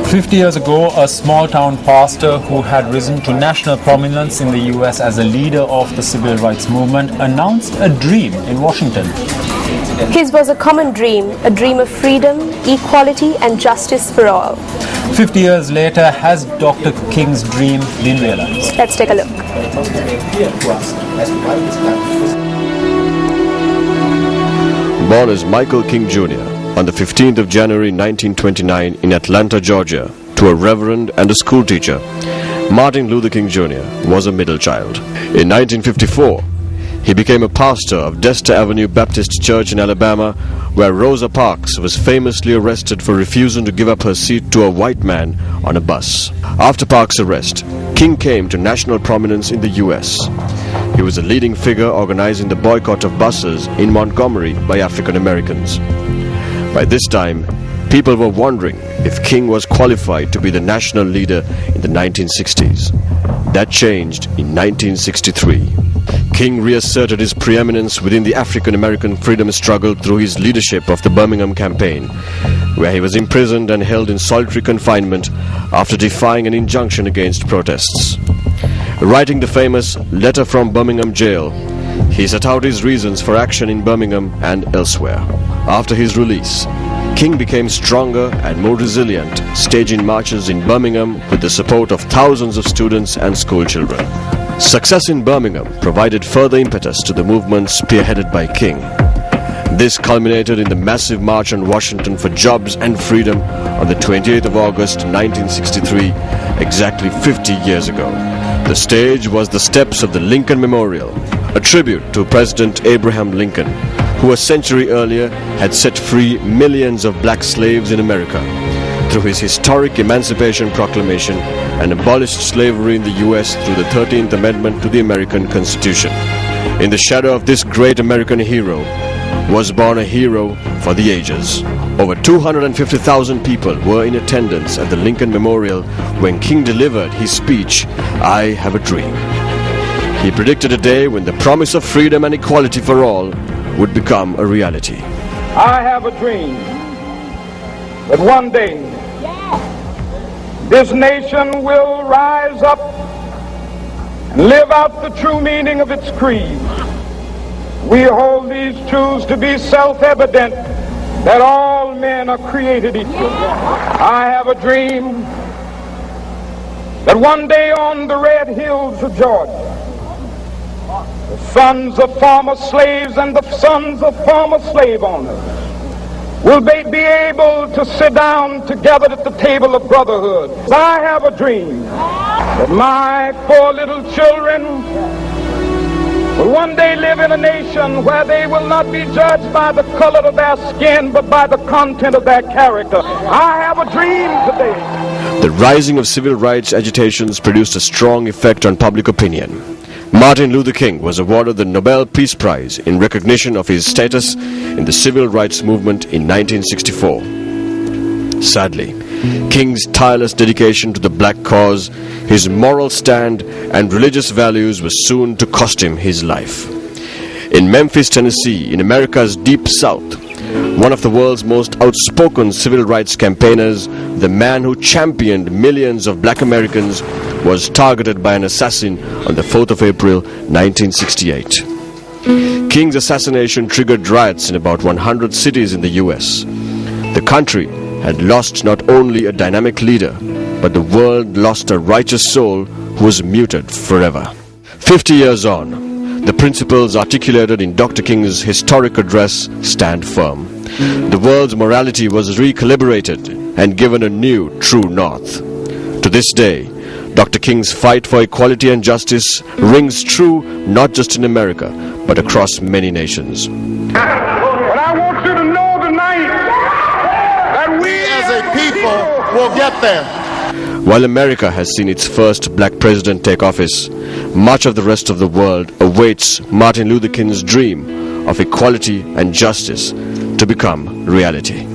50 years ago, a small town pastor who had risen to national prominence in the US as a leader of the civil rights movement announced a dream in Washington. His was a common dream, a dream of freedom, equality and justice for all. 50 years later, has Dr. King's dream been realized? Let's take a look. Born as Michael King Jr. on the 15th of January 1929 in Atlanta, Georgia, to a reverend and a schoolteacher, Martin Luther King Jr. was a middle child. In 1954, he became a pastor of Dexter Avenue Baptist Church in Alabama, where Rosa Parks was famously arrested for refusing to give up her seat to a white man on a bus. After Parks' arrest, King came to national prominence in the US. He was a leading figure organizing the boycott of buses in Montgomery by African Americans. By this time, people were wondering if King was qualified to be the national leader in the 1960s. That changed in 1963. King reasserted his preeminence within the African American freedom struggle through his leadership of the Birmingham Campaign, where he was imprisoned and held in solitary confinement after defying an injunction against protests. Writing the famous Letter from Birmingham Jail, he set out his reasons for action in Birmingham and elsewhere. After his release, King became stronger and more resilient, staging marches in Birmingham with the support of thousands of students and school children. Success in Birmingham provided further impetus to the movement spearheaded by King. This culminated in the massive March on Washington for Jobs and Freedom on the 28th of August 1963, exactly 50 years ago. The stage was the steps of the Lincoln Memorial, a tribute to President Abraham Lincoln, who a century earlier had set free millions of black slaves in America through his historic Emancipation Proclamation and abolished slavery in the US through the 13th Amendment to the American Constitution. In the shadow of this great American hero was born a hero for the ages. Over 250,000 people were in attendance at the Lincoln Memorial when King delivered his speech, "I Have a Dream." He predicted a day when the promise of freedom and equality for all would become a reality. I have a dream that one day this nation will rise up and live out the true meaning of its creed. We hold these truths to be self-evident, that all men are created equal. I have a dream that one day on the red hills of Georgia, the sons of former slaves and the sons of former slave owners will be able to sit down together at the table of brotherhood. I have a dream that my 4 little children will one day live in a nation where they will not be judged by the color of their skin, but by the content of their character. I have a dream today. The rising of civil rights agitations produced a strong effect on public opinion. Martin Luther King was awarded the Nobel Peace Prize in recognition of his status in the civil rights movement in 1964. Sadly, King's tireless dedication to the black cause, his moral stand, and religious values was soon to cost him his life. In Memphis, Tennessee, in America's Deep South, one of the world's most outspoken civil rights campaigners, the man who championed millions of black Americans, was targeted by an assassin on the 4th of April 1968. King's assassination triggered riots in about 100 cities in the US. The country had lost not only a dynamic leader, but the world lost a righteous soul who was muted forever. 50 years on, the principles articulated in Dr. King's historic address stand firm. The world's morality was recalibrated and given a new, true north. To this day, Dr. King's fight for equality and justice rings true not just in America, but across many nations. But I want you to know tonight that we as a people will get there. While America has seen its first black president take office, much of the rest of the world awaits Martin Luther King's dream of equality and justice to become reality.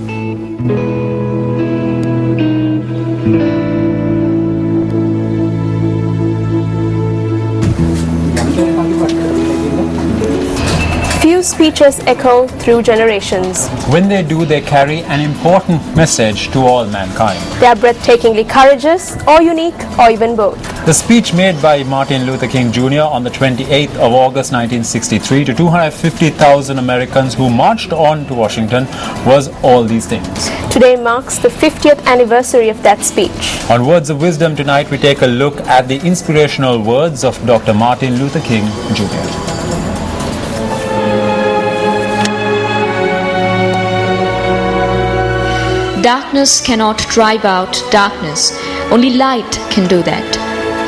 Few speeches echo through generations. When they do, they carry an important message to all mankind. They are breathtakingly courageous, or unique, or even both. The speech made by Martin Luther King Jr. on the 28th of August 1963 to 250,000 Americans who marched on to Washington was all these things. Today marks the 50th anniversary of that speech. On Words of Wisdom tonight, we take a look at the inspirational words of Dr. Martin Luther King Jr. Darkness cannot drive out darkness. Only light can do that.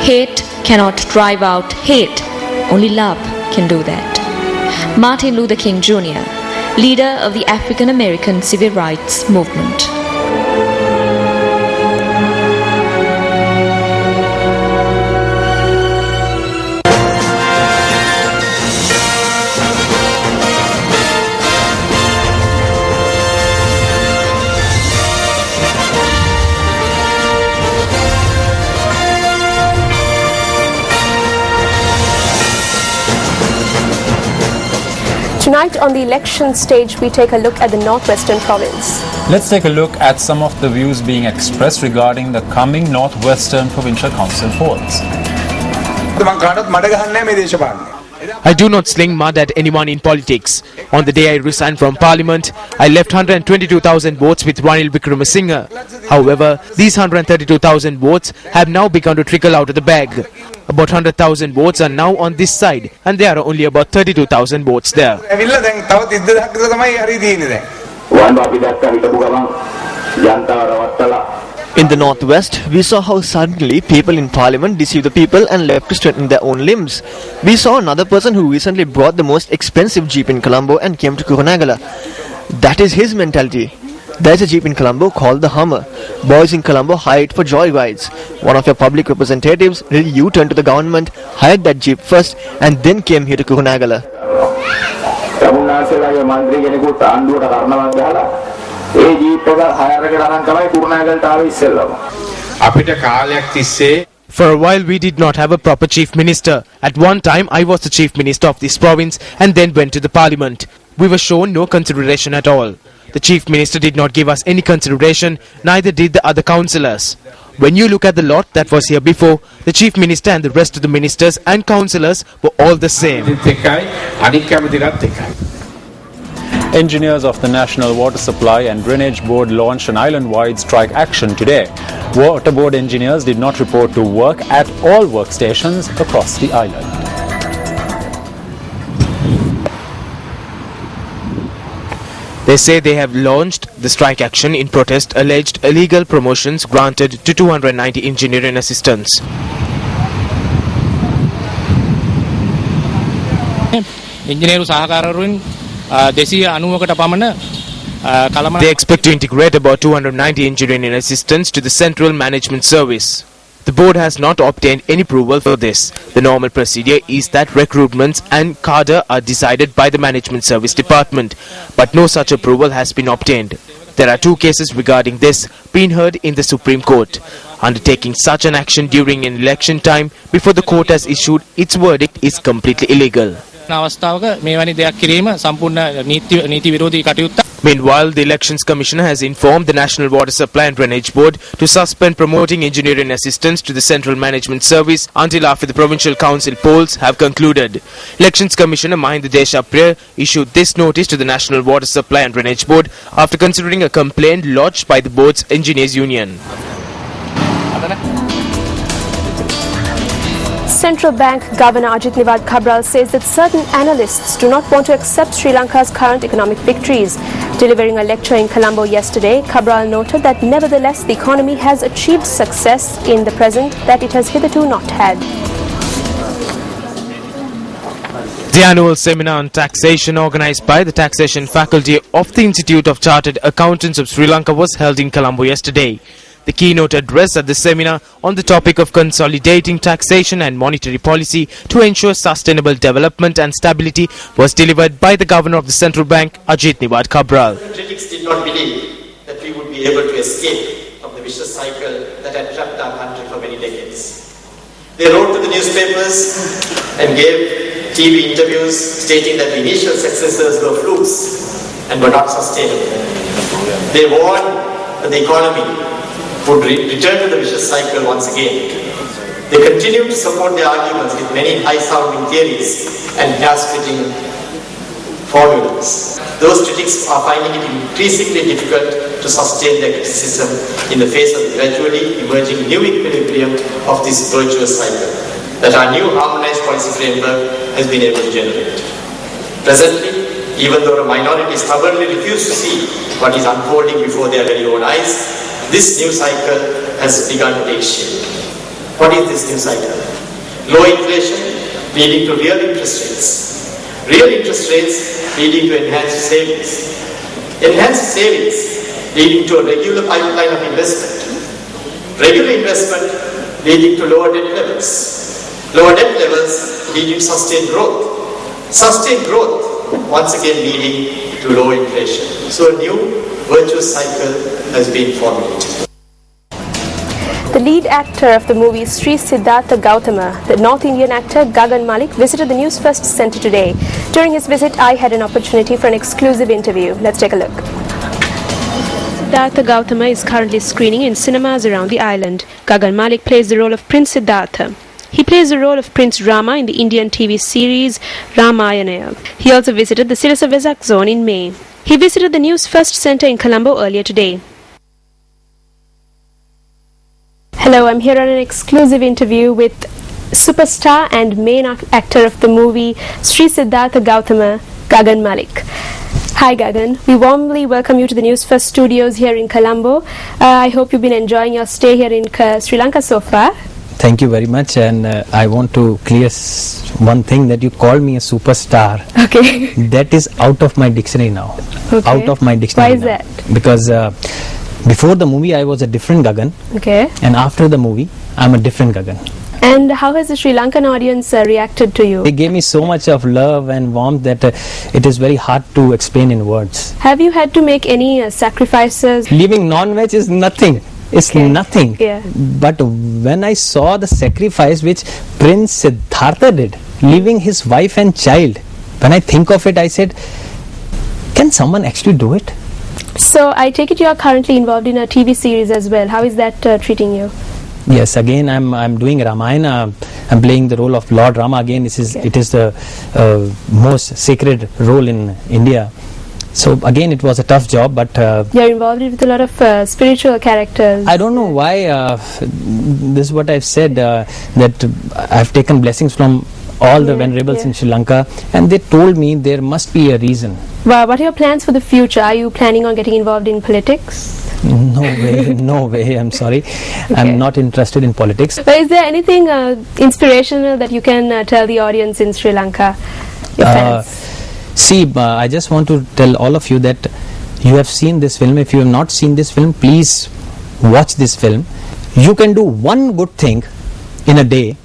Hate cannot drive out hate. Only love can do that. Martin Luther King Jr., leader of the African American Civil Rights Movement. Tonight on the election stage, we take a look at the Northwestern Province. Let's take a look at some of the views being expressed regarding the coming Northwestern Provincial Council polls. I do not sling mud at anyone in politics. On the day I resigned from Parliament, I left 122,000 votes with Ranil Wickremesinghe. However, these 132,000 votes have now begun to trickle out of the bag. About 100,000 votes are now on this side, and there are only about 32,000 votes there. In the Northwest, we saw how suddenly people in Parliament deceive the people and left to straighten their own limbs. We saw another person who recently brought the most expensive Jeep in Colombo and came to Kurunegala. That is his mentality. There's a Jeep in Colombo called the Hummer. Boys in Colombo hire it for joy rides. One of your public representatives did U-turn to the government, hired that Jeep first, and then came here to Kurunegala. For a while we did not have a proper chief minister. At one time I was the chief minister of this province and then went to the parliament. We were shown no consideration at all. The chief minister did not give us any consideration, neither did the other councillors. When you look at the lot that was here before, the chief minister and the rest of the ministers and councillors were all the same. Engineers of the National Water Supply and Drainage Board launched an island-wide strike action today. Water Board engineers did not report to work at all workstations across the island. They say they have launched the strike action in protest alleged illegal promotions granted to 290 engineering assistants. They expect to integrate about 290 engineering assistants to the Central Management Service. The board has not obtained any approval for this. The normal procedure is that recruitments and cadre are decided by the Management Service Department, but no such approval has been obtained. There are two cases regarding this being heard in the Supreme Court. Undertaking such an action during an election time before the court has issued its verdict is completely illegal. Meanwhile, the Elections Commissioner has informed the National Water Supply and Drainage Board to suspend promoting engineering assistants to the Central Management Service until after the Provincial Council polls have concluded. Elections Commissioner Mahinda Deshapriya issued this notice to the National Water Supply and Drainage Board after considering a complaint lodged by the board's Engineers Union. Central Bank Governor Ajit Nivard Cabral says that certain analysts do not want to accept Sri Lanka's current economic victories. Delivering a lecture in Colombo yesterday, Cabral noted that nevertheless the economy has achieved success in the present that it has hitherto not had. The annual seminar on taxation organized by the Taxation Faculty of the Institute of Chartered Accountants of Sri Lanka was held in Colombo yesterday. The keynote address at the seminar on the topic of consolidating taxation and monetary policy to ensure sustainable development and stability was delivered by the Governor of the Central Bank, Ajit Nivard Cabral. Critics did not believe that we would be able to escape from the vicious cycle that had trapped our country for many decades. They wrote to the newspapers and gave TV interviews stating that the initial successes were flukes and were not sustainable. They warned that the economy would return to the vicious cycle once again. They continue to support their arguments with many high-sounding theories and hair-splitting formulas. Those critics are finding it increasingly difficult to sustain their criticism in the face of the gradually emerging new equilibrium of this virtuous cycle that our new harmonized policy framework has been able to generate. Presently, even though a minority stubbornly refuse to see what is unfolding before their very own eyes, this new cycle has begun to take shape. What is this new cycle? Low inflation leading to real interest rates. Real interest rates leading to enhanced savings. Enhanced savings leading to a regular pipeline of investment. Regular investment leading to lower debt levels. Lower debt levels leading to sustained growth. Sustained growth once again leading to low inflation. So a new virtuous cycle has been formulated. The lead actor of the movie Sri Siddhartha Gautama, the North Indian actor Gagan Malik, visited the News First Centre today. During his visit, I had an opportunity for an exclusive interview. Let's take a look. Siddhartha Gautama is currently screening in cinemas around the island. Gagan Malik plays the role of Prince Siddhartha. He plays the role of Prince Rama in the Indian TV series Ramayana. He also visited the Sirasa Vesak zone in May. He visited the News First Centre in Colombo earlier today. Hello, I'm here on an exclusive interview with superstar and main actor of the movie Sri Siddhartha Gautama, Gagan Malik. Hi Gagan, we warmly welcome you to the News First studios here in Colombo. I hope you've been enjoying your stay here in Sri Lanka so far. Thank you very much, and I want to clear one thing, that you call me a superstar. Okay. That is out of my dictionary now. Okay. Out of my dictionary. Why is that? Because before the movie I was a different Gagan. Okay. And after the movie I'm a different Gagan. And how has the Sri Lankan audience reacted to you? They gave me so much of love and warmth that it is very hard to explain in words. Have you had to make any sacrifices? Leaving non-veg is nothing. It's nothing. Yeah. But when I saw the sacrifice which Prince Siddhartha did, leaving his wife and child, when I think of it, I said, can someone actually do it? So I take it you are currently involved in a TV series as well. How is that treating you? Yes, again I'm doing Ramayana. I'm playing the role of Lord Rama again. It is the most sacred role in India. So again it was a tough job, but you're involved with a lot of spiritual characters. I don't know why this is what I've said, that I've taken blessings from all the venerables in Sri Lanka, and they told me there must be a reason. Well, what are your plans for the future? Are you planning on getting involved in politics? No way, I'm sorry. Okay. I'm not interested in politics. But is there anything inspirational that you can tell the audience in Sri Lanka, your fans? See, I just want to tell all of you that you have seen this film. If you have not seen this film, please watch this film. You can do one good thing in a day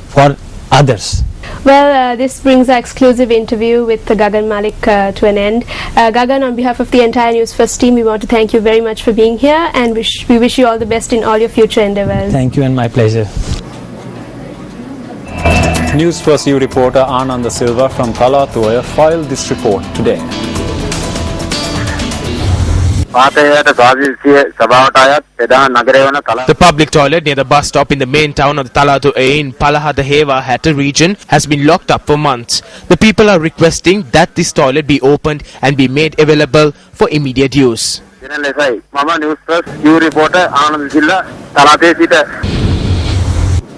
for others. Well, this brings our exclusive interview with Gagan Malik to an end. Gagan, on behalf of the entire News First team, we want to thank you very much for being here, and we wish you all the best in all your future endeavors. Thank you, and my pleasure. News First new reporter Ananda Silva from Kalatuoya filed this report today. The public toilet near the bus stop in the main town of the Talatuoya in Palahadahewa Hatta region has been locked up for months. The people are requesting that this toilet be opened and be made available for immediate use. News First new reporter Ananda Silva, Talatuoya.